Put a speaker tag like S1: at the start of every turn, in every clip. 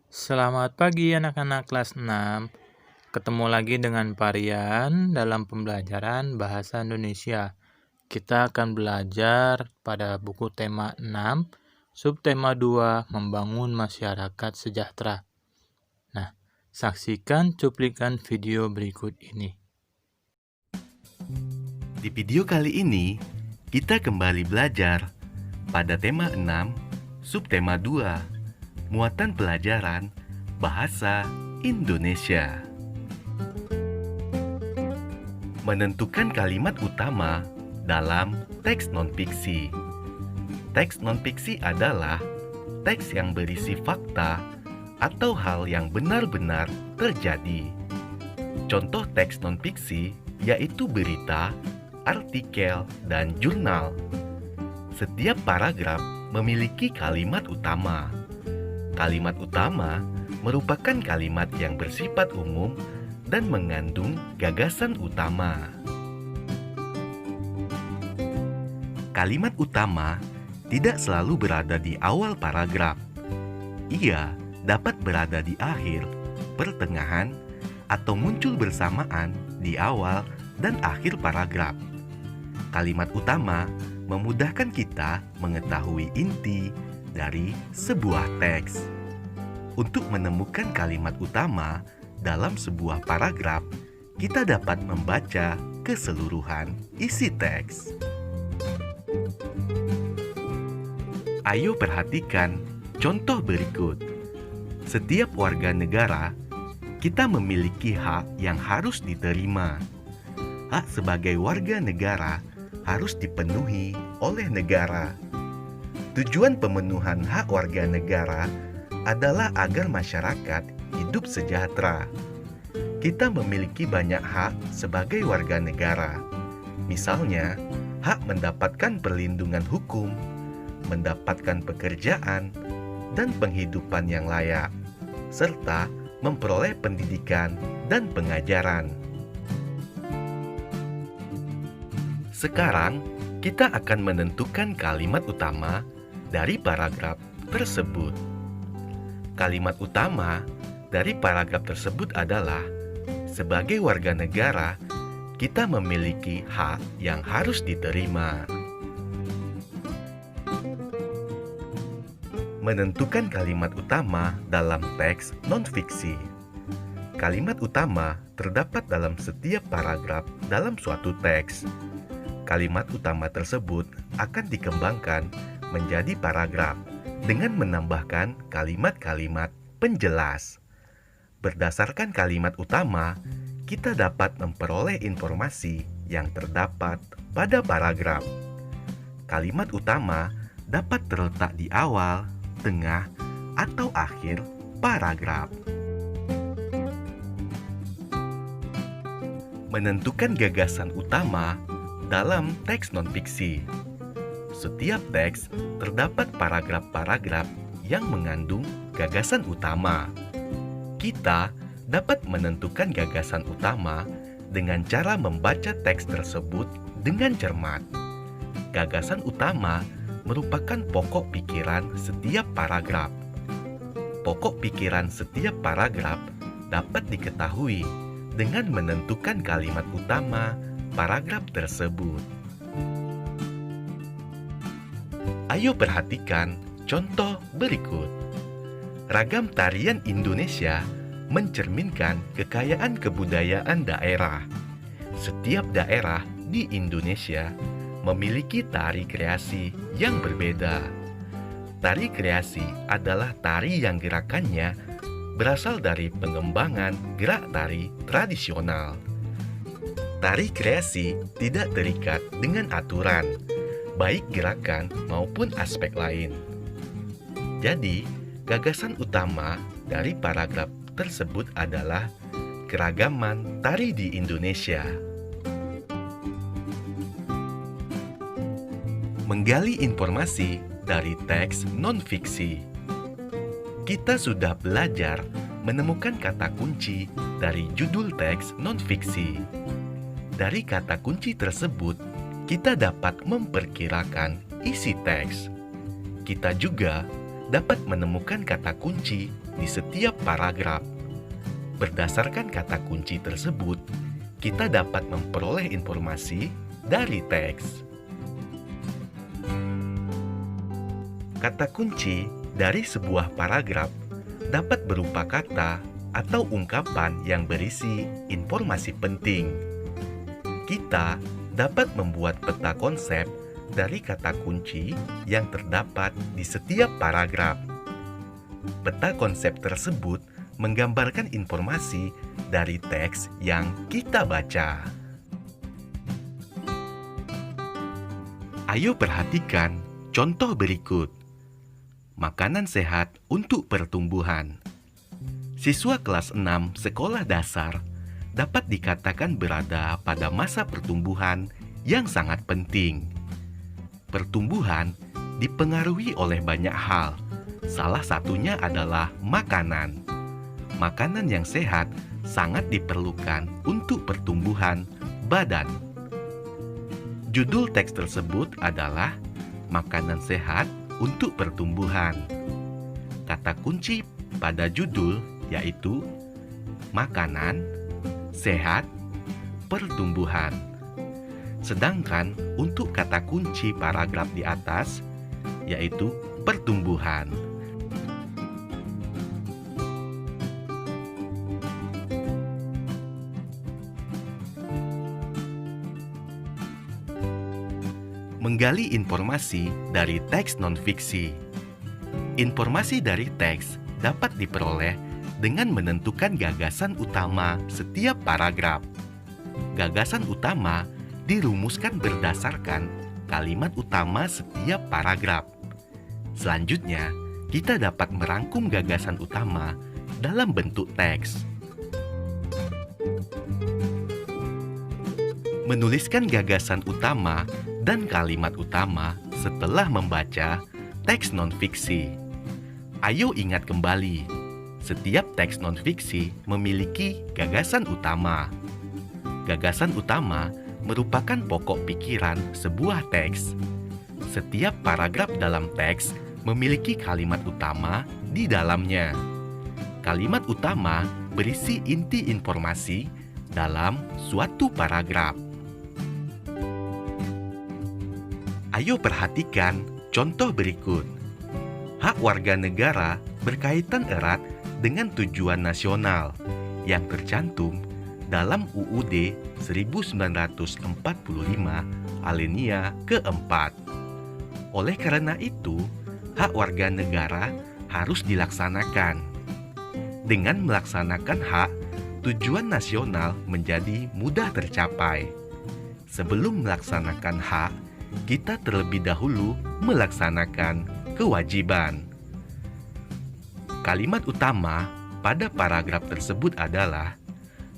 S1: Selamat pagi anak-anak kelas 6. Ketemu lagi dengan Pak Rian dalam pembelajaran Bahasa Indonesia. Kita akan belajar pada buku tema 6, subtema 2, Membangun Masyarakat Sejahtera. Nah, saksikan cuplikan video berikut ini.
S2: Di video kali ini, kita kembali belajar pada tema 6, subtema 2, muatan pelajaran Bahasa Indonesia. Menentukan kalimat utama dalam teks non-fiksi. Teks non-fiksi adalah teks yang berisi fakta atau hal yang benar-benar terjadi. Contoh teks non-fiksi yaitu berita, artikel, dan jurnal. Setiap paragraf memiliki kalimat utama. Kalimat utama merupakan kalimat yang bersifat umum dan mengandung gagasan utama. Kalimat utama tidak selalu berada di awal paragraf. Ia dapat berada di akhir, pertengahan, atau muncul bersamaan di awal dan akhir paragraf. Kalimat utama memudahkan kita mengetahui inti dari sebuah teks. Untuk menemukan kalimat utama dalam sebuah paragraf, kita dapat membaca keseluruhan isi teks. Ayo perhatikan contoh berikut. Setiap warga negara, kita memiliki hak yang harus diterima. Hak sebagai warga negara harus dipenuhi oleh negara. Tujuan pemenuhan hak warga negara adalah agar masyarakat hidup sejahtera. Kita memiliki banyak hak sebagai warga negara. Misalnya, hak mendapatkan perlindungan hukum, mendapatkan pekerjaan, dan penghidupan yang layak, serta memperoleh pendidikan dan pengajaran. Sekarang, kita akan menentukan kalimat utama dari paragraf tersebut. Kalimat utama dari paragraf tersebut adalah, sebagai warga negara, kita memiliki hak yang harus diterima. Menentukan kalimat utama dalam teks non-fiksi. Kalimat utama terdapat dalam setiap paragraf dalam suatu teks. Kalimat utama tersebut akan dikembangkan menjadi paragraf dengan menambahkan kalimat-kalimat penjelas. Berdasarkan kalimat utama, kita dapat memperoleh informasi yang terdapat pada paragraf. Kalimat utama dapat terletak di awal, tengah, atau akhir paragraf. Menentukan gagasan utama dalam teks non-fiksi. Setiap teks terdapat paragraf-paragraf yang mengandung gagasan utama. Kita dapat menentukan gagasan utama dengan cara membaca teks tersebut dengan cermat. Gagasan utama merupakan pokok pikiran setiap paragraf. Pokok pikiran setiap paragraf dapat diketahui dengan menentukan kalimat utama paragraf tersebut. Ayo perhatikan contoh berikut. Ragam tarian Indonesia mencerminkan kekayaan kebudayaan daerah. Setiap daerah di Indonesia memiliki tari kreasi yang berbeda. Tari kreasi adalah tari yang gerakannya berasal dari pengembangan gerak tari tradisional. Tari kreasi tidak terikat dengan aturan, baik gerakan maupun aspek lain. Jadi, gagasan utama dari paragraf tersebut adalah keragaman tari di Indonesia. Menggali informasi dari teks non-fiksi. Kita sudah belajar menemukan kata kunci dari judul teks non-fiksi. Dari kata kunci tersebut, kita dapat memperkirakan isi teks. Kita juga dapat menemukan kata kunci di setiap paragraf. Berdasarkan kata kunci tersebut, kita dapat memperoleh informasi dari teks. Kata kunci dari sebuah paragraf dapat berupa kata atau ungkapan yang berisi informasi penting. Kita dapat membuat peta konsep dari kata kunci yang terdapat di setiap paragraf. Peta konsep tersebut menggambarkan informasi dari teks yang kita baca. Ayo perhatikan contoh berikut. Makanan sehat untuk pertumbuhan. Siswa kelas 6 sekolah dasar dapat dikatakan berada pada masa pertumbuhan yang sangat penting. Pertumbuhan dipengaruhi oleh banyak hal. Salah satunya adalah makanan. Makanan yang sehat sangat diperlukan untuk pertumbuhan badan. Judul teks tersebut adalah Makanan Sehat untuk Pertumbuhan. Kata kunci pada judul yaitu makanan, sehat, pertumbuhan. Sedangkan untuk kata kunci paragraf di atas yaitu pertumbuhan. Menggali informasi dari teks non-fiksi. Informasi dari teks dapat diperoleh dengan menentukan gagasan utama setiap paragraf. Gagasan utama dirumuskan berdasarkan kalimat utama setiap paragraf. Selanjutnya, kita dapat merangkum gagasan utama dalam bentuk teks. Menuliskan gagasan utama dan kalimat utama setelah membaca teks non-fiksi. Ayo ingat kembali, setiap teks non-fiksi memiliki gagasan utama. Gagasan utama merupakan pokok pikiran sebuah teks. Setiap paragraf dalam teks memiliki kalimat utama di dalamnya. Kalimat utama berisi inti informasi dalam suatu paragraf. Ayo perhatikan contoh berikut. Hak warga negara berkaitan erat dengan tujuan nasional yang tercantum dalam UUD 1945 alinea keempat. Oleh karena itu, hak warga negara harus dilaksanakan. Dengan melaksanakan hak, tujuan nasional menjadi mudah tercapai. Sebelum melaksanakan hak, kita terlebih dahulu melaksanakan kewajiban. Kalimat utama pada paragraf tersebut adalah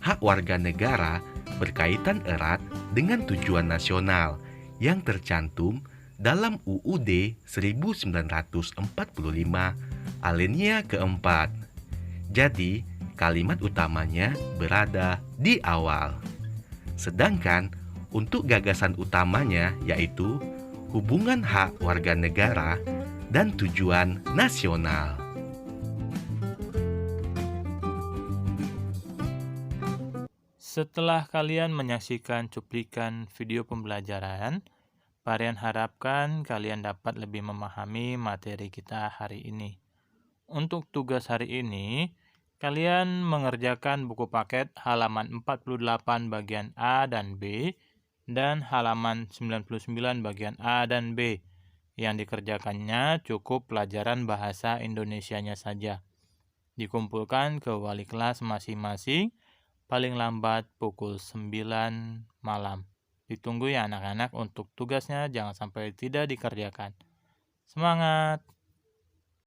S2: hak warga negara berkaitan erat dengan tujuan nasional yang tercantum dalam UUD 1945 alinea keempat. Jadi, kalimat utamanya berada di awal. Sedangkan untuk gagasan utamanya yaitu hubungan hak warga negara dan tujuan nasional.
S1: Setelah kalian menyaksikan cuplikan video pembelajaran, Parian harapkan kalian dapat lebih memahami materi kita hari ini. Untuk tugas hari ini, kalian mengerjakan buku paket halaman 48 bagian A dan B dan halaman 99 bagian A dan B. Yang dikerjakannya cukup pelajaran bahasa Indonesianya saja. Dikumpulkan ke wali kelas masing-masing paling lambat pukul 9 malam. Ditunggu ya anak-anak, untuk tugasnya jangan sampai tidak dikerjakan. Semangat!